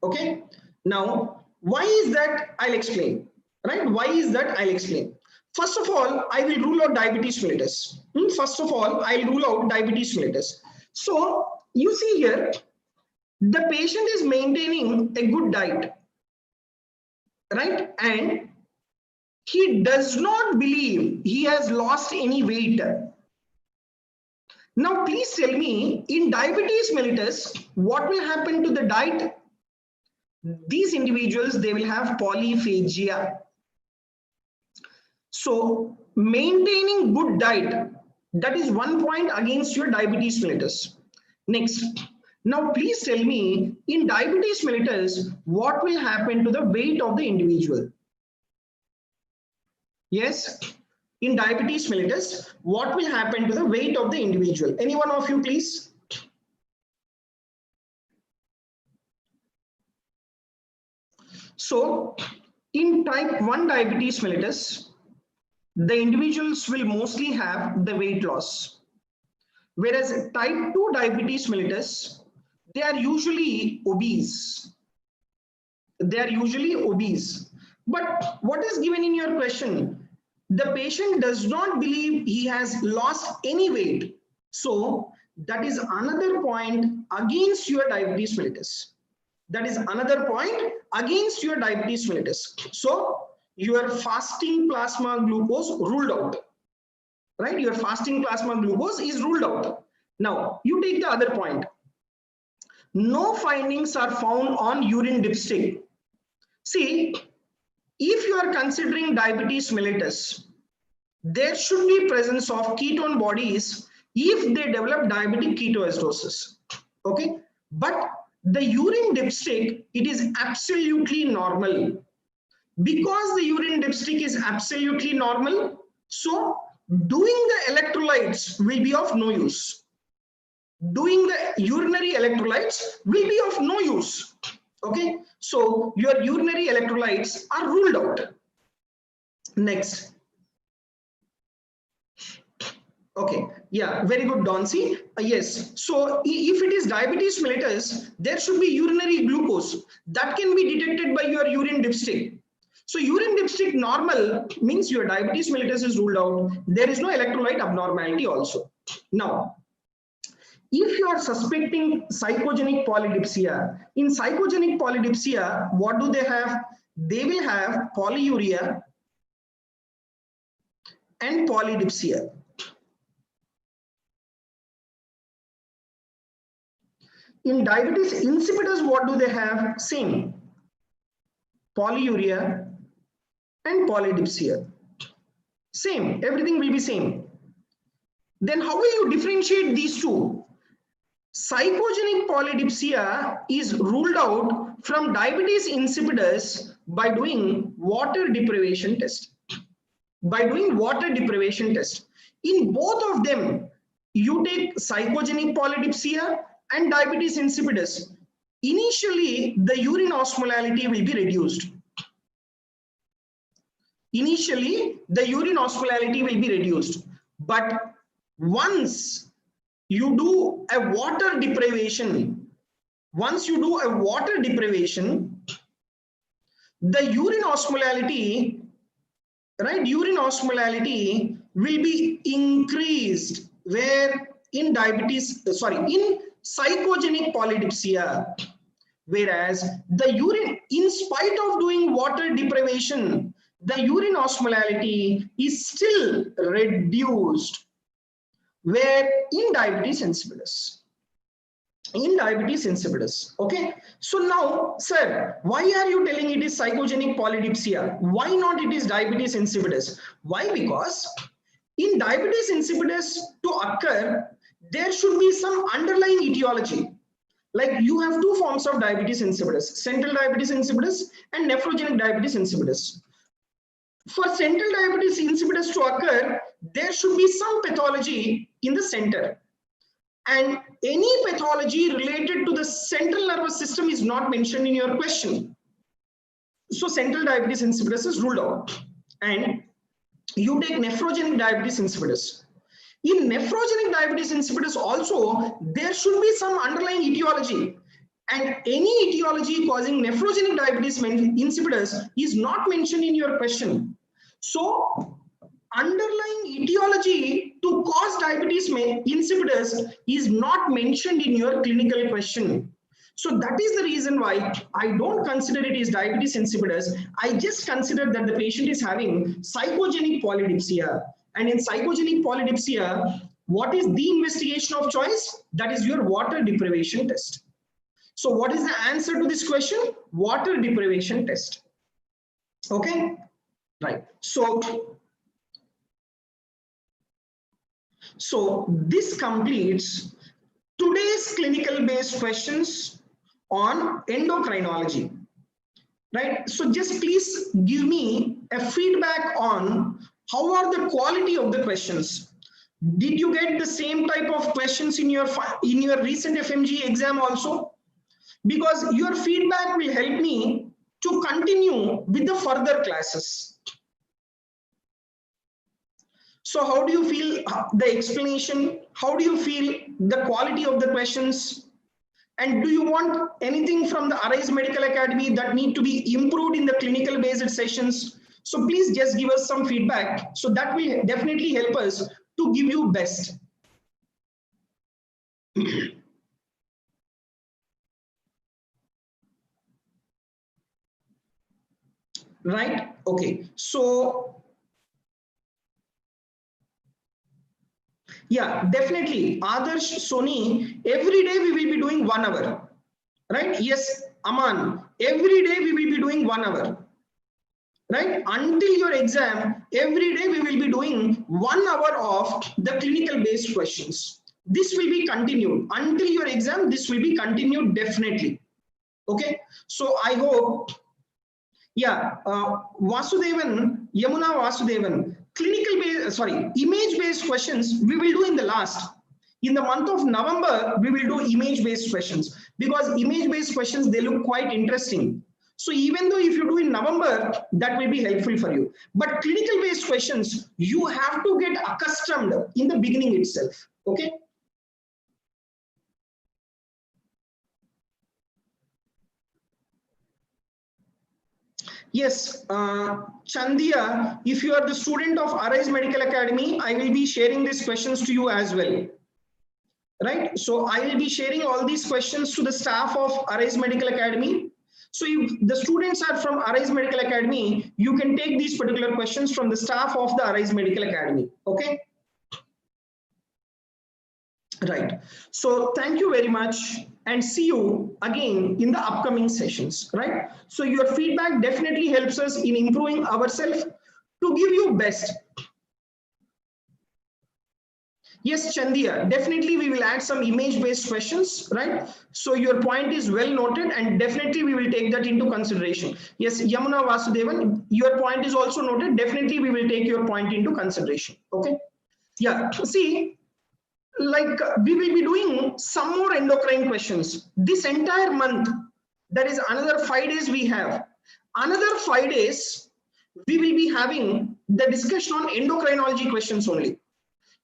Okay. Now, why is that? I'll explain. Right? Why is that? I'll explain. First of all, I will rule out diabetes mellitus. First of all, I'll rule out diabetes mellitus. So you see here, the patient is maintaining a good diet, right? And he does not believe he has lost any weight. Now, please tell me, in diabetes mellitus, what will happen to the diet? These individuals, they will have polyphagia. So maintaining good diet, that is one point against your diabetes mellitus. Next, now please tell me, in diabetes mellitus, what will happen to the weight of the individual? Yes, in diabetes mellitus, what will happen to the weight of the individual? Any one of you, please? So, in type 1 diabetes mellitus, the individuals will mostly have the weight loss. Whereas type 2 diabetes mellitus, they are usually obese. They are usually obese. But what is given in your question? The patient does not believe he has lost any weight. So that is another point against your diabetes mellitus. That is another point against your diabetes mellitus. So your fasting plasma glucose ruled out. Right? Your fasting plasma glucose is ruled out. Now you take the other point. No findings are found on urine dipstick. See, if you are considering diabetes mellitus, there should be presence of ketone bodies if they develop diabetic ketoacidosis. Okay, but the urine dipstick, it is absolutely normal. Because the urine dipstick is absolutely normal, so doing the electrolytes will be of no use. Doing the urinary electrolytes will be of no use. Okay, so your urinary electrolytes are ruled out. Next. Okay, yeah, very good, Donsi. Yes, so if it is diabetes mellitus, there should be urinary glucose that can be detected by your urine dipstick. So urine dipstick normal means your diabetes mellitus is ruled out. There is no electrolyte abnormality also. Now, if you are suspecting psychogenic polydipsia, in psychogenic polydipsia, what do they have? They will have polyuria and polydipsia. In diabetes insipidus, what do they have? Same. Polyuria and polydipsia. Same. Everything will be same. Then how will you differentiate these two? Psychogenic polydipsia is ruled out from diabetes insipidus by doing water deprivation test. By doing water deprivation test. In both of them, you take psychogenic polydipsia and diabetes insipidus. Initially, the urine osmolality will be reduced. Initially, the urine osmolality will be reduced. But once you do a water deprivation, the urine osmolality, right, urine osmolality will be increased where in in psychogenic polydipsia, whereas the urine, in spite of doing water deprivation, the urine osmolality is still reduced where in diabetes insipidus. Okay, so now, sir, why are you telling it is psychogenic polydipsia? Why not it is diabetes insipidus? Why? Because in diabetes insipidus to occur, there should be some underlying etiology. Like you have two forms of diabetes insipidus, central diabetes insipidus and nephrogenic diabetes insipidus. For central diabetes insipidus to occur, there should be some pathology in the center. And any pathology related to the central nervous system is not mentioned in your question. So central diabetes insipidus is ruled out. And you take nephrogenic diabetes insipidus. In nephrogenic diabetes insipidus also, there should be some underlying etiology. And any etiology causing nephrogenic diabetes insipidus is not mentioned in your question. So underlying etiology to cause diabetes insipidus is not mentioned in your clinical question. So that is the reason why I don't consider it is diabetes insipidus. I just consider that the patient is having psychogenic polydipsia. And in psychogenic polydipsia, what is the investigation of choice? That is your water deprivation test. So what is the answer to this question? Water deprivation test. Okay, right. So this completes today's clinical based questions on endocrinology. right? So just please give me a feedback on how are the quality of the questions. Did you get the same type of questions in your recent FMGE exam also? Because your feedback will help me to continue with the further classes. So how do you feel the explanation? How do you feel the quality of the questions? And do you want anything from the Arise Medical Academy that need to be improved in the clinical based sessions? So please just give us some feedback. So that will definitely help us to give you best. Right? Okay. So yeah, definitely. Adarsh, Sony, every day we will be doing 1 hour. Right? Yes, Aman, every day we will be doing 1 hour. Right? Until your exam, every day we will be doing 1 hour of the clinical based questions. This will be continued. Until your exam, this will be continued definitely. Okay? So I hope, yeah, Vasudevan, Yamuna Vasudevan, image based questions we will do in the last. In the month of November, we will do image based questions, because image based questions, they look quite interesting. So even though if you do in November, that will be helpful for you. But clinical based questions, you have to get accustomed in the beginning itself. Okay? Yes, Chandia, if you are the student of Arise Medical Academy, I will be sharing these questions to you as well. Right? So I will be sharing all these questions to the staff of Arise Medical Academy. So if the students are from Arise Medical Academy, you can take these particular questions from the staff of the Arise Medical Academy. Okay? Right. So thank you very much and see you again in the upcoming sessions. Right? So your feedback definitely helps us in improving ourselves to give you best. Yes, Chandia, definitely we will add some image-based questions, right? So your point is well noted and definitely we will take that into consideration. Yes, Yamuna Vasudevan, your point is also noted. Definitely we will take your point into consideration. Okay. Yeah, see, like we will be doing some more endocrine questions. This entire month, there is another 5 days we have. Another 5 days, we will be having the discussion on endocrinology questions only.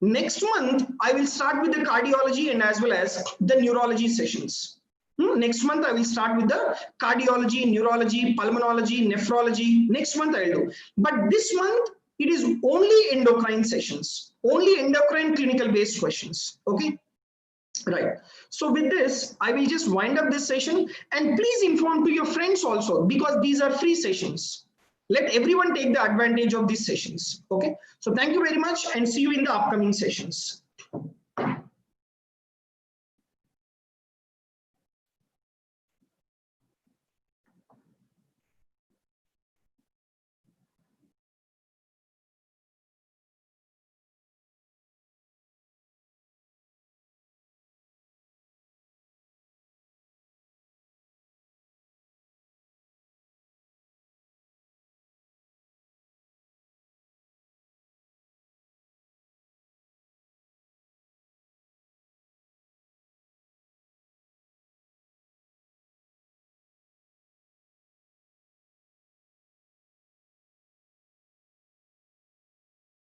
Next month, I will start with the cardiology and as well as the neurology sessions. Next month, I will start with the cardiology, neurology, pulmonology, nephrology. Next month, I will do. But this month, it is only endocrine sessions, only endocrine clinical based questions. Okay. Right. So with this, I will just wind up this session and please inform to your friends also, because these are free sessions. Let everyone take the advantage of these sessions. Okay. So thank you very much and see you in the upcoming sessions.